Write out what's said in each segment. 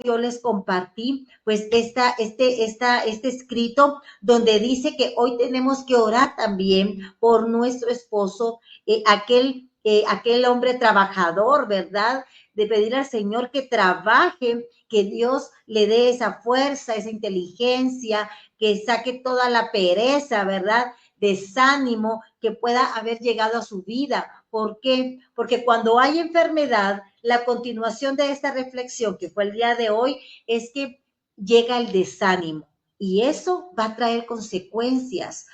yo les compartí pues este escrito donde dice que hoy tenemos que orar también por nuestro esposo, aquel hombre trabajador, ¿verdad? De pedir al Señor que trabaje, que Dios le dé esa fuerza, esa inteligencia, que saque toda la pereza, ¿verdad? Desánimo que pueda haber llegado a su vida. ¿Por qué? Porque cuando hay enfermedad, la continuación de esta reflexión, que fue el día de hoy, es que llega el desánimo y eso va a traer consecuencias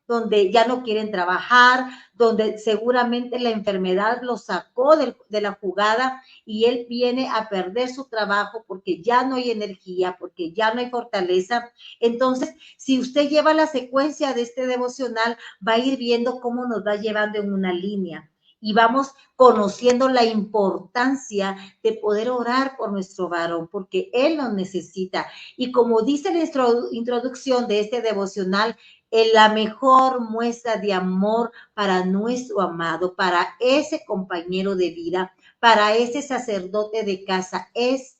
donde ya no quieren trabajar, donde seguramente la enfermedad lo sacó de la jugada y él viene a perder su trabajo porque ya no hay energía, porque ya no hay fortaleza. Entonces, si usted lleva la secuencia de este devocional, va a ir viendo cómo nos va llevando en una línea y vamos conociendo la importancia de poder orar por nuestro varón, porque él nos necesita. Y como dice la introducción de este devocional, la mejor muestra de amor para nuestro amado, para ese compañero de vida, para ese sacerdote de casa, es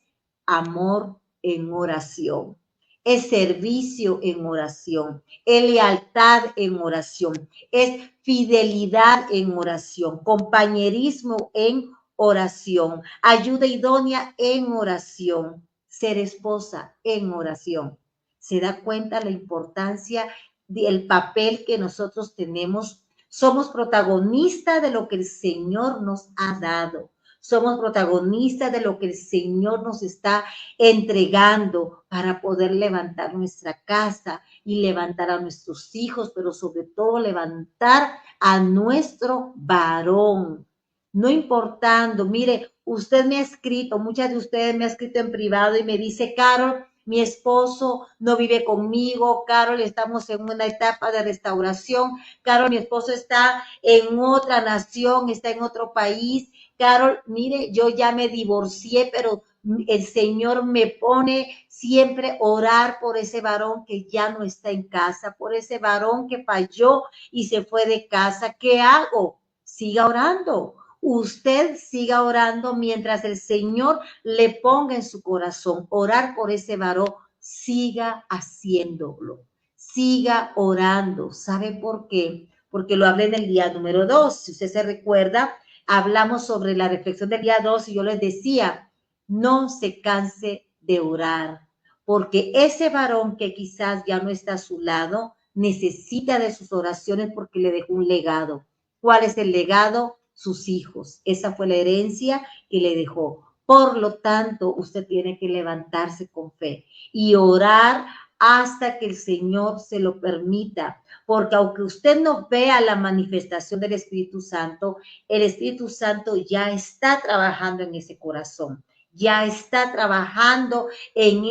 amor en oración, es servicio en oración, es lealtad en oración, es fidelidad en oración, compañerismo en oración, ayuda idónea en oración, ser esposa en oración. ¿Se da cuenta la importancia del papel que nosotros tenemos? Somos protagonistas de lo que el Señor nos ha dado. Somos protagonistas de lo que el Señor nos está entregando para poder levantar nuestra casa y levantar a nuestros hijos, pero sobre todo levantar a nuestro varón. No importando, mire, usted me ha escrito, muchas de ustedes me han escrito en privado y me dice, Carol, mi esposo no vive conmigo, Carol, estamos en una etapa de restauración, Carol, mi esposo está en otra nación, está en otro país, Carol, mire, yo ya me divorcié, pero el Señor me pone siempre orar por ese varón que ya no está en casa, por ese varón que falló y se fue de casa. ¿Qué hago? Siga orando. Usted siga orando mientras el Señor le ponga en su corazón orar por ese varón. Siga haciéndolo. Siga orando. ¿Sabe por qué? Porque lo hablé en el día número 2. Si usted se recuerda, hablamos sobre la reflexión del día 2 y yo les decía, no se canse de orar, porque ese varón que quizás ya no está a su lado necesita de sus oraciones porque le dejó un legado. ¿Cuál es el legado? Sus hijos. Esa fue la herencia que le dejó. Por lo tanto, usted tiene que levantarse con fe y orar hasta que el Señor se lo permita, porque aunque usted no vea la manifestación del Espíritu Santo, el Espíritu Santo ya está trabajando en ese corazón, ya está trabajando en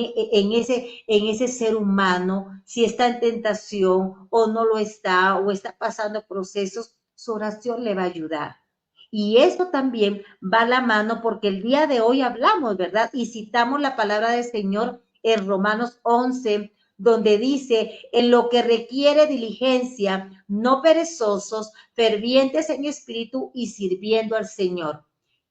ese ser humano, si está en tentación o no lo está, o está pasando procesos, su oración le va a ayudar. Y esto también va a la mano porque el día de hoy hablamos, ¿verdad? Y citamos la palabra del Señor en Romanos 11, donde dice, en lo que requiere diligencia, no perezosos, fervientes en espíritu y sirviendo al Señor.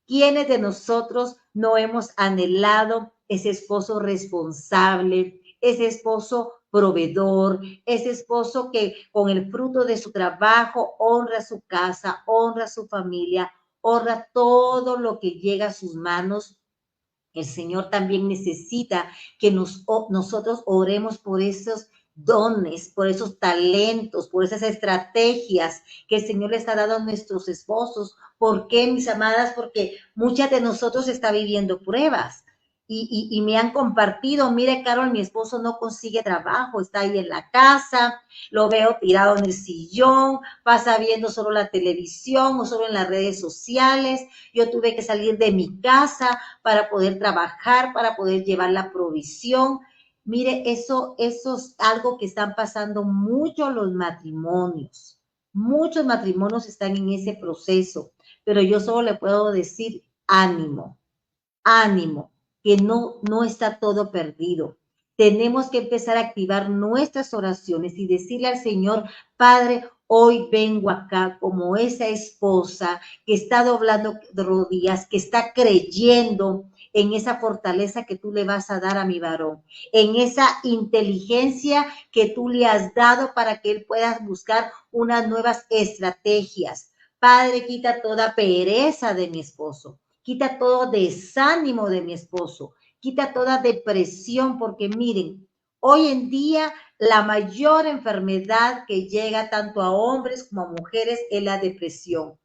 ¿Quiénes de nosotros no hemos anhelado ese esposo responsable, ese esposo proveedor, ese esposo que con el fruto de su trabajo honra su casa, honra su familia, honra todo lo que llega a sus manos? El Señor también necesita que nosotros oremos por esos dones, por esos talentos, por esas estrategias que el Señor le está dando a nuestros esposos. ¿Por qué, mis amadas? Porque muchas de nosotros está viviendo pruebas. Y me han compartido, mire, Carol, mi esposo no consigue trabajo, está ahí en la casa, lo veo tirado en el sillón, pasa viendo solo la televisión o solo en las redes sociales. Yo tuve que salir de mi casa para poder trabajar, para poder llevar la provisión. Mire, eso es algo que están pasando mucho los matrimonios. Muchos matrimonios están en ese proceso, pero yo solo le puedo decir ánimo, ánimo, que no está todo perdido. Tenemos que empezar a activar nuestras oraciones y decirle al Señor, Padre, hoy vengo acá como esa esposa que está doblando rodillas, que está creyendo en esa fortaleza que tú le vas a dar a mi varón, en esa inteligencia que tú le has dado para que él pueda buscar unas nuevas estrategias. Padre, quita toda pereza de mi esposo, quita todo desánimo de mi esposo, quita toda depresión, porque miren, hoy en día la mayor enfermedad que llega tanto a hombres como a mujeres es la depresión.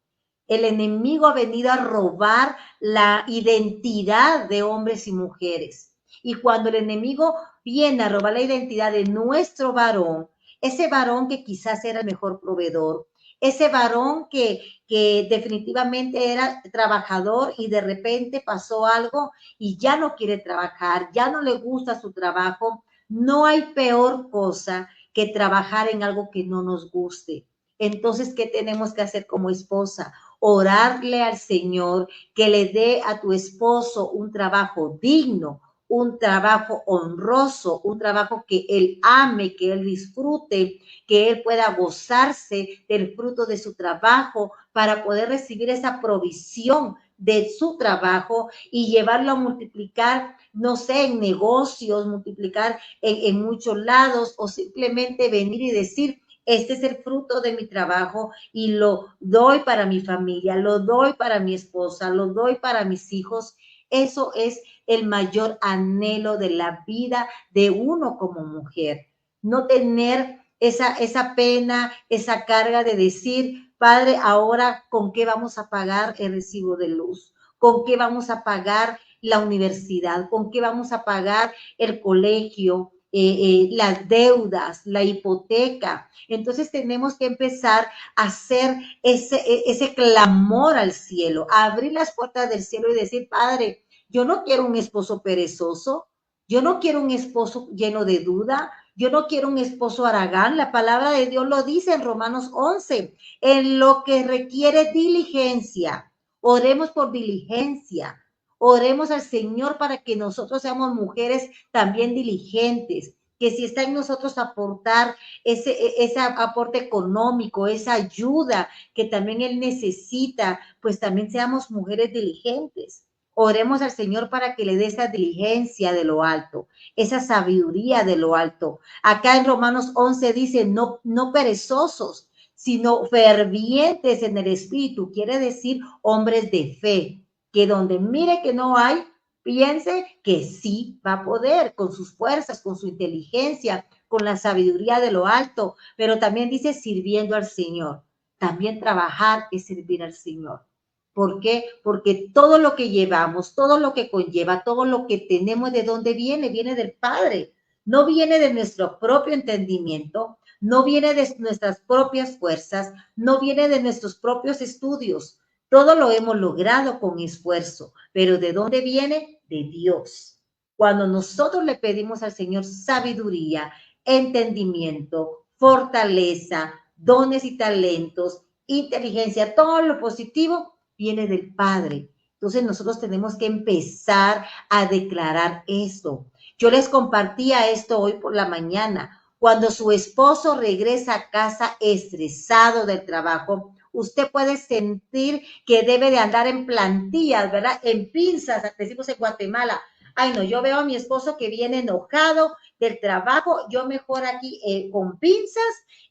El enemigo ha venido a robar la identidad de hombres y mujeres. Y cuando el enemigo viene a robar la identidad de nuestro varón, ese varón que quizás era el mejor proveedor, ese varón que definitivamente era trabajador y de repente pasó algo y ya no quiere trabajar, ya no le gusta su trabajo, no hay peor cosa que trabajar en algo que no nos guste. Entonces, ¿qué tenemos que hacer como esposa? Orarle al Señor que le dé a tu esposo un trabajo digno, un trabajo honroso, un trabajo que él ame, que él disfrute, que él pueda gozarse del fruto de su trabajo para poder recibir esa provisión de su trabajo y llevarlo a multiplicar, no sé, en negocios, multiplicar en muchos lados o simplemente venir y decir, este es el fruto de mi trabajo y lo doy para mi familia, lo doy para mi esposa, lo doy para mis hijos. Eso es el mayor anhelo de la vida de uno como mujer. No tener esa pena, esa carga de decir, Padre, ahora, ¿con qué vamos a pagar el recibo de luz? ¿Con qué vamos a pagar la universidad? ¿Con qué vamos a pagar el colegio? Las deudas, la hipoteca. Entonces tenemos que empezar a hacer ese clamor al cielo, a abrir las puertas del cielo y decir, Padre, yo no quiero un esposo perezoso, yo no quiero un esposo lleno de duda, yo no quiero un esposo haragán. La palabra de Dios lo dice en Romanos 11, en lo que requiere diligencia. Oremos por diligencia. Oremos al Señor para que nosotros seamos mujeres también diligentes, que si está en nosotros aportar ese aporte económico, esa ayuda que también Él necesita, pues también seamos mujeres diligentes. Oremos al Señor para que le dé esa diligencia de lo alto, esa sabiduría de lo alto. Acá en Romanos 11 dice, no perezosos, sino fervientes en el espíritu, quiere decir hombres de fe, que donde mire que no hay, piense que sí va a poder con sus fuerzas, con su inteligencia, con la sabiduría de lo alto, pero también dice sirviendo al Señor. También trabajar es servir al Señor. ¿Por qué? Porque todo lo que llevamos, todo lo que conlleva, todo lo que tenemos, ¿de dónde viene? Viene del Padre. No viene de nuestro propio entendimiento, no viene de nuestras propias fuerzas, no viene de nuestros propios estudios. Todo lo hemos logrado con esfuerzo, pero ¿de dónde viene? De Dios. Cuando nosotros le pedimos al Señor sabiduría, entendimiento, fortaleza, dones y talentos, inteligencia, todo lo positivo viene del Padre. Entonces nosotros tenemos que empezar a declarar esto. Yo les compartía esto hoy por la mañana. Cuando su esposo regresa a casa estresado del trabajo, usted puede sentir que debe de andar en plantillas, ¿verdad? En pinzas, decimos en Guatemala. Ay, no, yo veo a mi esposo que viene enojado del trabajo, yo mejor aquí con pinzas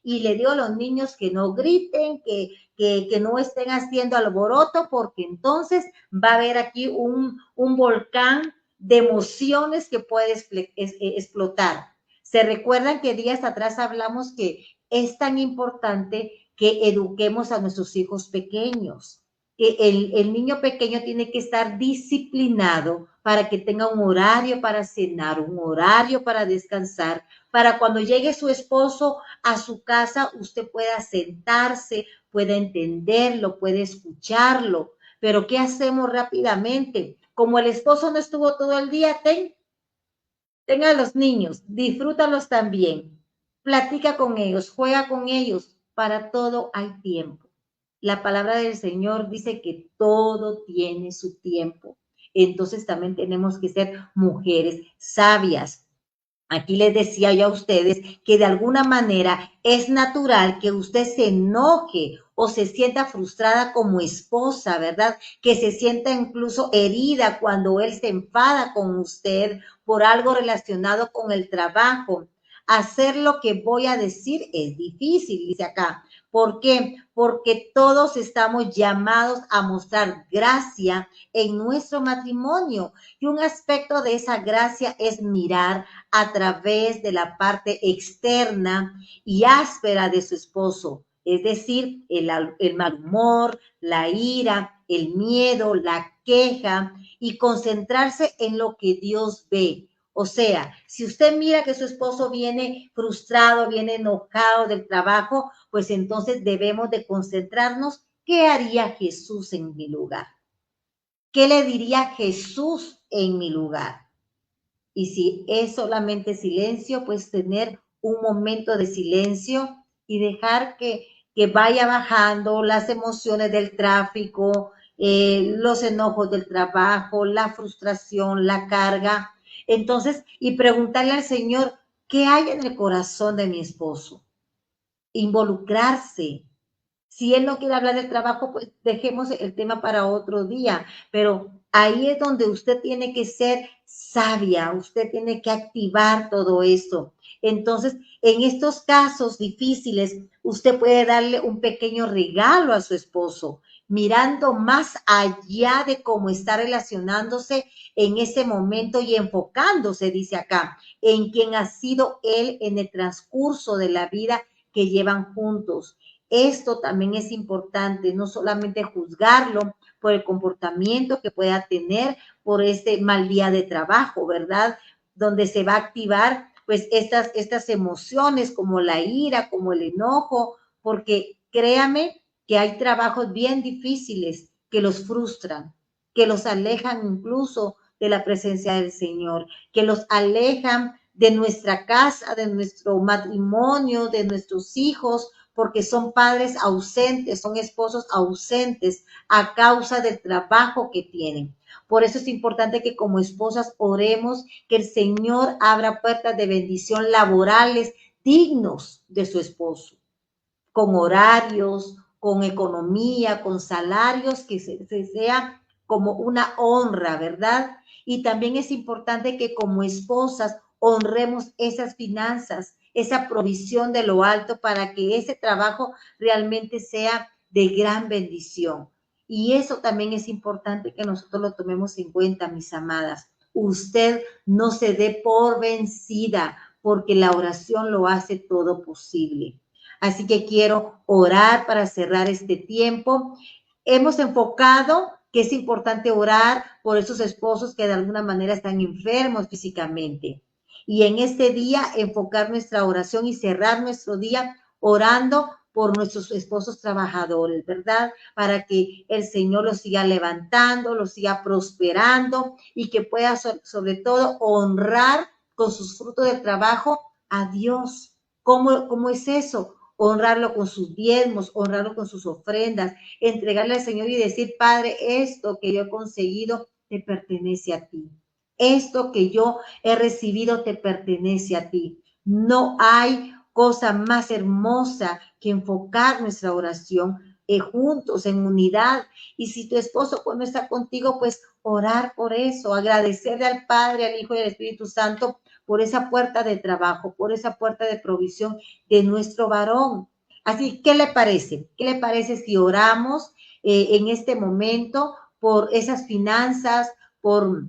y le digo a los niños que no griten, que no estén haciendo alboroto, porque entonces va a haber aquí un volcán de emociones que puede explotar. Se recuerdan que días atrás hablamos que es tan importante que eduquemos a nuestros hijos pequeños. Que el niño pequeño tiene que estar disciplinado para que tenga un horario para cenar, un horario para descansar, para cuando llegue su esposo a su casa, usted pueda sentarse, pueda entenderlo, puede escucharlo. Pero ¿qué hacemos rápidamente? Como el esposo no estuvo todo el día, tenga a los niños, disfrútalos también, platica con ellos, juega con ellos, para todo hay tiempo. La palabra del Señor dice que todo tiene su tiempo. Entonces también tenemos que ser mujeres sabias, Aquí les decía yo a ustedes que de alguna manera es natural que usted se enoje o se sienta frustrada como esposa, ¿verdad? Que se sienta incluso herida cuando él se enfada con usted por algo relacionado con el trabajo. Hacer lo que voy a decir es difícil, dice acá. ¿Por qué? Porque todos estamos llamados a mostrar gracia en nuestro matrimonio. Y un aspecto de esa gracia es mirar a través de la parte externa y áspera de su esposo, es decir, el mal humor, la ira, el miedo, la queja y concentrarse en lo que Dios ve. O sea, si usted mira que su esposo viene frustrado, viene enojado del trabajo, pues entonces debemos de concentrarnos. ¿Qué haría Jesús en mi lugar? ¿Qué le diría Jesús en mi lugar? Y si es solamente silencio, pues tener un momento de silencio y dejar que vaya bajando las emociones del tráfico, los enojos del trabajo, la frustración, la carga. Entonces, y preguntarle al Señor, ¿qué hay en el corazón de mi esposo? Involucrarse. Si él no quiere hablar del trabajo, pues dejemos el tema para otro día, pero ahí es donde usted tiene que ser sabia, usted tiene que activar todo esto. Entonces, en estos casos difíciles, usted puede darle un pequeño regalo a su esposo, mirando más allá de cómo está relacionándose en ese momento y enfocándose, dice acá, en quien ha sido él en el transcurso de la vida que llevan juntos. Esto también es importante, no solamente juzgarlo por el comportamiento que pueda tener por este mal día de trabajo, ¿verdad? Donde se va a activar pues estas emociones como la ira, como el enojo, porque créame que hay trabajos bien difíciles que los frustran, que los alejan incluso de la presencia del Señor, que los alejan de nuestra casa, de nuestro matrimonio, de nuestros hijos, porque son padres ausentes, son esposos ausentes a causa del trabajo que tienen. Por eso es importante que como esposas oremos que el Señor abra puertas de bendición laborales dignos de su esposo, con horarios, con economía, con salarios, que se sea como una honra, ¿verdad? Y también es importante que como esposas honremos esas finanzas, esa provisión de lo alto para que ese trabajo realmente sea de gran bendición. Y eso también es importante que nosotros lo tomemos en cuenta, mis amadas. Usted no se dé por vencida porque la oración lo hace todo posible. Así que quiero orar para cerrar este tiempo. Hemos enfocado que es importante orar por esos esposos que de alguna manera están enfermos físicamente. Y en este día enfocar nuestra oración y cerrar nuestro día orando por nuestros esposos trabajadores, ¿verdad? Para que el Señor los siga levantando, los siga prosperando y que pueda sobre todo honrar con sus frutos de trabajo a Dios. ¿Cómo es eso? Honrarlo con sus diezmos, honrarlo con sus ofrendas, entregarle al Señor y decir, Padre, esto que yo he conseguido te pertenece a ti. Esto que yo he recibido te pertenece a ti. No hay cosa más hermosa que enfocar nuestra oración juntos, en unidad. Y si tu esposo pues, no está contigo, pues orar por eso, agradecerle al Padre, al Hijo y al Espíritu Santo por esa puerta de trabajo, por esa puerta de provisión de nuestro varón. Así, ¿qué le parece? ¿Qué le parece si oramos en este momento por esas finanzas, por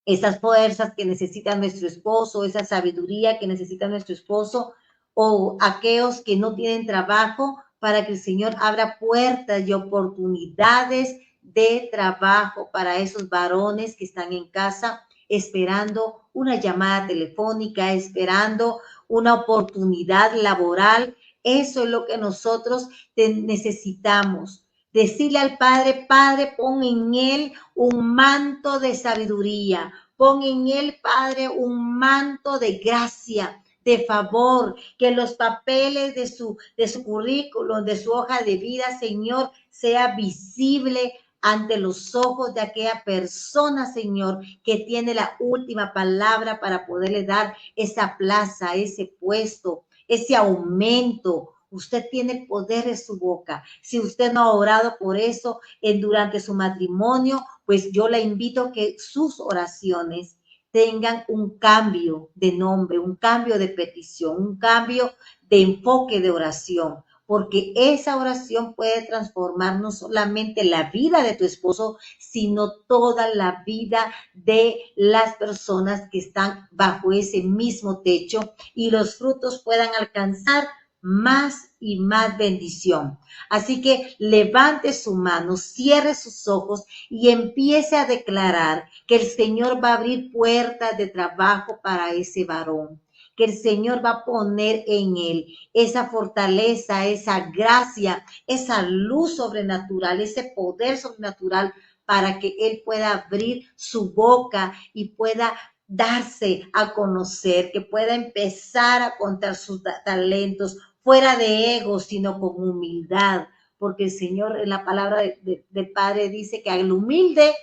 esas fuerzas que necesita nuestro esposo, esa sabiduría que necesita nuestro esposo, o aquellos que no tienen trabajo, para que el Señor abra puertas y oportunidades de trabajo para esos varones que están en casa esperando una llamada telefónica, esperando una oportunidad laboral? Eso es lo que nosotros necesitamos. Decirle al Padre, Padre, pon en él un manto de sabiduría, pon en él, Padre, un manto de gracia, de favor, que los papeles de su currículum, de su hoja de vida, Señor, sea visible ante los ojos de aquella persona, Señor, que tiene la última palabra para poderle dar esa plaza, ese puesto, ese aumento. Usted tiene poder en su boca. Si usted no ha orado por eso durante su matrimonio, pues yo la invito a que sus oraciones tengan un cambio de nombre, un cambio de petición, un cambio de enfoque de oración, porque esa oración puede transformar no solamente la vida de tu esposo, sino toda la vida de las personas que están bajo ese mismo techo y los frutos puedan alcanzar más y más bendición. Así que levante su mano, cierre sus ojos y empiece a declarar que el Señor va a abrir puertas de trabajo para ese varón, que el Señor va a poner en él esa fortaleza, esa gracia, esa luz sobrenatural, ese poder sobrenatural para que él pueda abrir su boca y pueda darse a conocer, que pueda empezar a contar sus talentos fuera de ego, sino con humildad, porque el Señor en la palabra del Padre dice que al humilde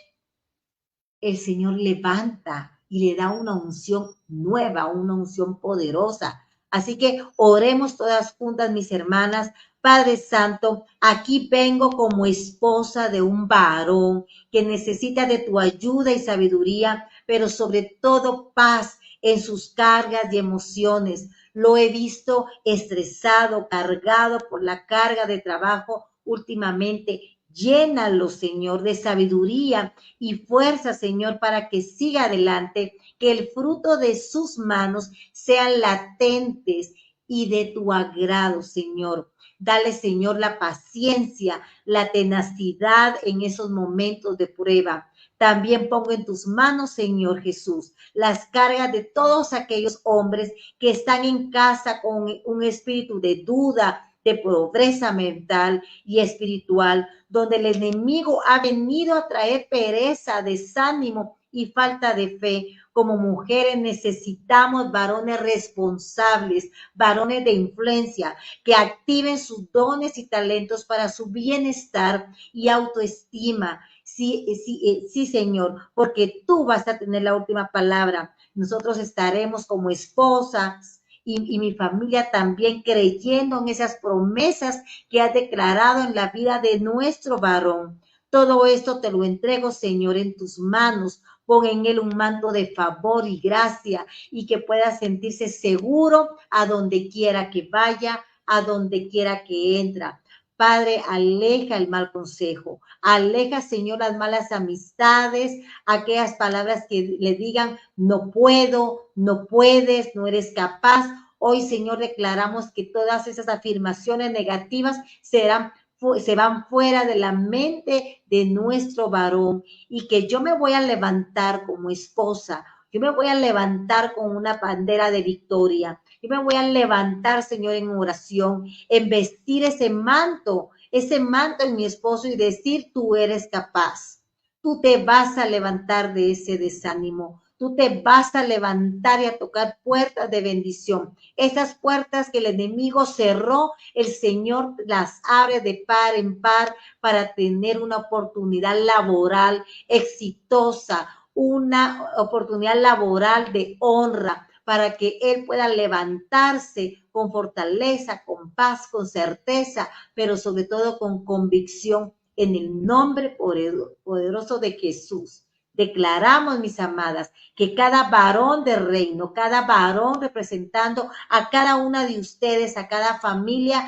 el Señor levanta y le da una unción nueva, una unción poderosa. Así que oremos todas juntas, mis hermanas. Padre Santo, aquí vengo como esposa de un varón que necesita de tu ayuda y sabiduría, pero sobre todo paz en sus cargas y emociones. Lo he visto estresado, cargado por la carga de trabajo últimamente. Llénalo, Señor, de sabiduría y fuerza, Señor, para que siga adelante, que el fruto de sus manos sean latentes y de tu agrado, Señor. Dale, Señor, la paciencia, la tenacidad en esos momentos de prueba. También pongo en tus manos, Señor Jesús, las cargas de todos aquellos hombres que están en casa con un espíritu de duda, de pobreza mental y espiritual, donde el enemigo ha venido a traer pereza, desánimo y falta de fe. Como mujeres necesitamos varones responsables, varones de influencia, que activen sus dones y talentos para su bienestar y autoestima. Sí, sí, sí, Señor, porque tú vas a tener la última palabra. Nosotros estaremos como esposas y mi familia también creyendo en esas promesas que has declarado en la vida de nuestro varón. Todo esto te lo entrego, Señor, en tus manos. Pon en él un manto de favor y gracia y que pueda sentirse seguro a donde quiera que vaya, a donde quiera que entra. Padre, aleja el mal consejo, aleja, Señor, las malas amistades, aquellas palabras que le digan, no puedo, no puedes, no eres capaz. Hoy, Señor, declaramos que todas esas afirmaciones negativas se van fuera de la mente de nuestro varón y que yo me voy a levantar como esposa, yo me voy a levantar con una bandera de victoria, yo me voy a levantar, Señor, en oración, en vestir ese manto en mi esposo y decir, tú eres capaz, tú te vas a levantar de ese desánimo, tú te vas a levantar y a tocar puertas de bendición. Esas puertas que el enemigo cerró, el Señor las abre de par en par para tener una oportunidad laboral exitosa, una oportunidad laboral de honra, para que Él pueda levantarse con fortaleza, con paz, con certeza, pero sobre todo con convicción en el nombre poderoso de Jesús. Declaramos, mis amadas, que cada varón de reino, cada varón representando a cada una de ustedes, a cada familia,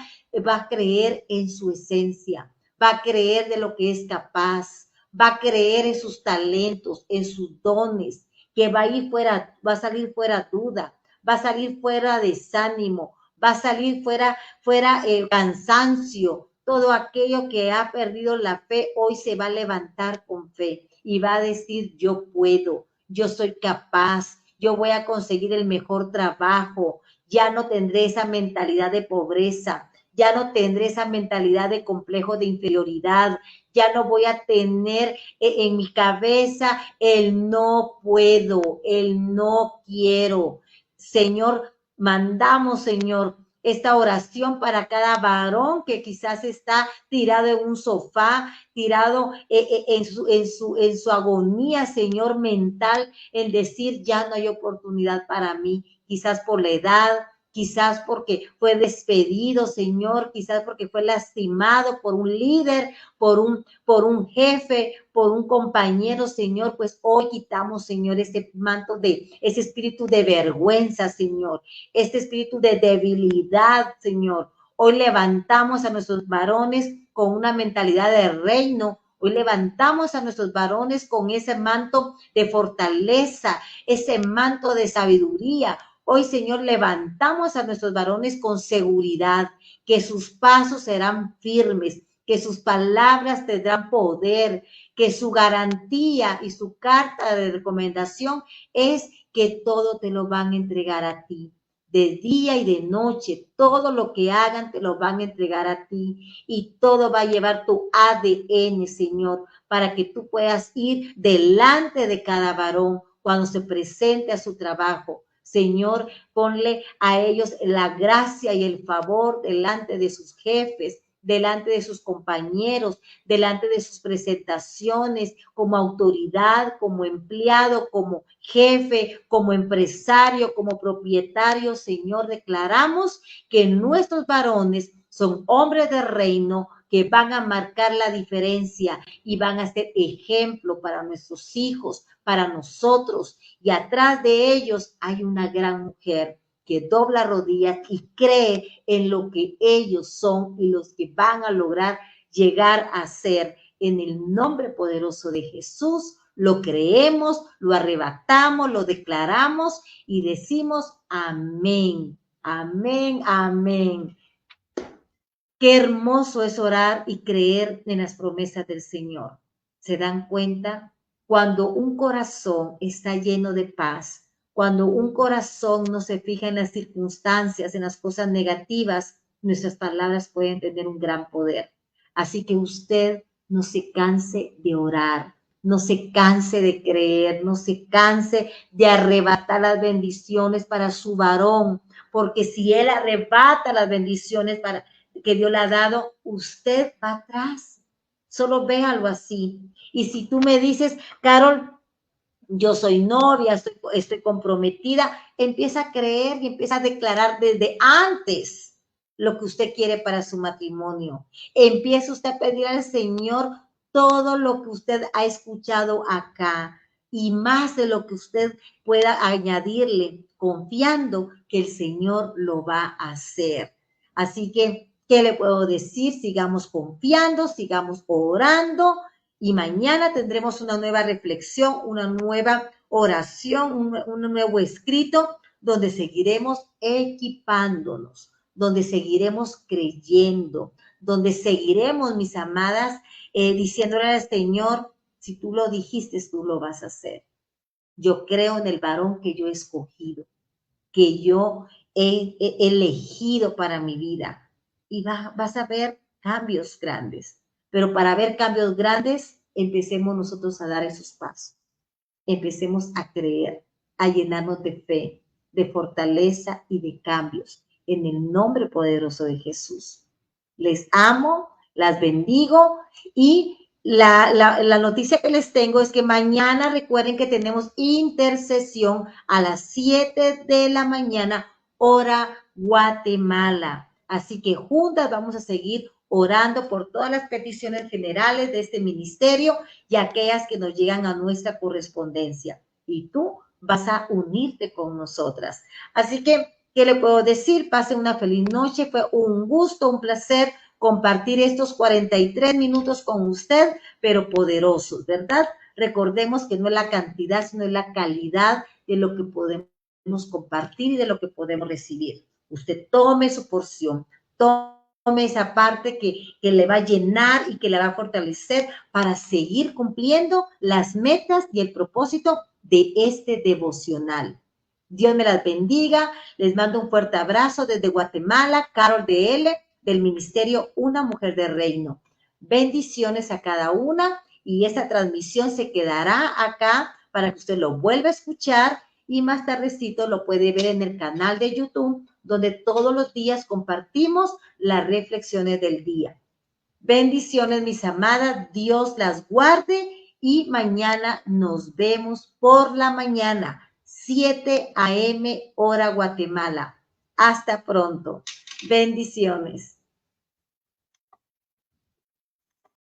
va a creer en su esencia, va a creer de lo que es capaz, va a creer en sus talentos, en sus dones, que va a salir fuera duda, va a salir fuera desánimo, va a salir fuera cansancio. Todo aquello que ha perdido la fe hoy se va a levantar con fe y va a decir, yo puedo, yo soy capaz, yo voy a conseguir el mejor trabajo, ya no tendré esa mentalidad de pobreza, ya no tendré esa mentalidad de complejo de inferioridad, ya no voy a tener en mi cabeza el no puedo, el no quiero. Señor, mandamos, Señor, esta oración para cada varón que quizás está tirado en un sofá, tirado en su agonía, Señor, mental, en decir, ya no hay oportunidad para mí, quizás por la edad, quizás porque fue despedido, Señor, quizás porque fue lastimado por un líder, por un jefe, por un compañero, Señor, pues hoy quitamos, Señor, ese manto ese espíritu de vergüenza, Señor, este espíritu de debilidad, Señor. Hoy levantamos a nuestros varones con una mentalidad de reino. Hoy levantamos a nuestros varones con ese manto de fortaleza, ese manto de sabiduría. Hoy, Señor, levantamos a nuestros varones con seguridad, que sus pasos serán firmes, que sus palabras tendrán poder, que su garantía y su carta de recomendación es que todo te lo van a entregar a ti. De día y de noche, todo lo que hagan te lo van a entregar a ti y todo va a llevar tu ADN, Señor, para que tú puedas ir delante de cada varón cuando se presente a su trabajo. Señor, ponle a ellos la gracia y el favor delante de sus jefes, delante de sus compañeros, delante de sus presentaciones como autoridad, como empleado, como jefe, como empresario, como propietario. Señor, declaramos que nuestros varones son hombres de reino que van a marcar la diferencia y van a ser ejemplo para nuestros hijos, para nosotros. Y atrás de ellos hay una gran mujer que dobla rodillas y cree en lo que ellos son y los que van a lograr llegar a ser. En el nombre poderoso de Jesús, lo creemos, lo arrebatamos, lo declaramos y decimos amén, amén, amén. Qué hermoso es orar y creer en las promesas del Señor. ¿Se dan cuenta? Cuando un corazón está lleno de paz, cuando un corazón no se fija en las circunstancias, en las cosas negativas, nuestras palabras pueden tener un gran poder. Así que usted no se canse de orar, no se canse de creer, no se canse de arrebatar las bendiciones para su varón, porque si él arrebata las bendiciones que Dios le ha dado, usted va atrás. Solo véalo así. Y si tú me dices, Carol, yo soy novia, estoy comprometida, empieza a creer y empieza a declarar desde antes lo que usted quiere para su matrimonio. Empieza usted a pedir al Señor todo lo que usted ha escuchado acá y más de lo que usted pueda añadirle, confiando que el Señor lo va a hacer. Así que, ¿qué le puedo decir? Sigamos confiando, sigamos orando y mañana tendremos una nueva reflexión, una nueva oración, un nuevo escrito donde seguiremos equipándonos, donde seguiremos creyendo, donde seguiremos, mis amadas, diciéndole al Señor, si tú lo dijiste, tú lo vas a hacer. Yo creo en el varón que yo he escogido, que yo he elegido para mi vida. Y vas a ver cambios grandes. Pero para ver cambios grandes, empecemos nosotros a dar esos pasos. Empecemos a creer, a llenarnos de fe, de fortaleza y de cambios. En el nombre poderoso de Jesús. Les amo, las bendigo y la noticia que les tengo es que mañana recuerden que tenemos intercesión a las 7 de la mañana, hora Guatemala. Así que juntas vamos a seguir orando por todas las peticiones generales de este ministerio y aquellas que nos llegan a nuestra correspondencia. Y tú vas a unirte con nosotras. Así que, ¿qué le puedo decir? Pasen una feliz noche. Fue un gusto, un placer compartir estos 43 minutos con usted, pero poderosos, ¿verdad? Recordemos que no es la cantidad, sino es la calidad de lo que podemos compartir y de lo que podemos recibir. Usted tome su porción, tome esa parte que le va a llenar y que le va a fortalecer para seguir cumpliendo las metas y el propósito de este devocional. Dios me las bendiga. Les mando un fuerte abrazo desde Guatemala, Carol de L., del Ministerio Una Mujer de Reino. Bendiciones a cada una y esta transmisión se quedará acá para que usted lo vuelva a escuchar y más tardecito lo puede ver en el canal de YouTube donde todos los días compartimos las reflexiones del día. Bendiciones, mis amadas, Dios las guarde y mañana nos vemos por la mañana, 7 a.m. hora Guatemala. Hasta pronto. Bendiciones.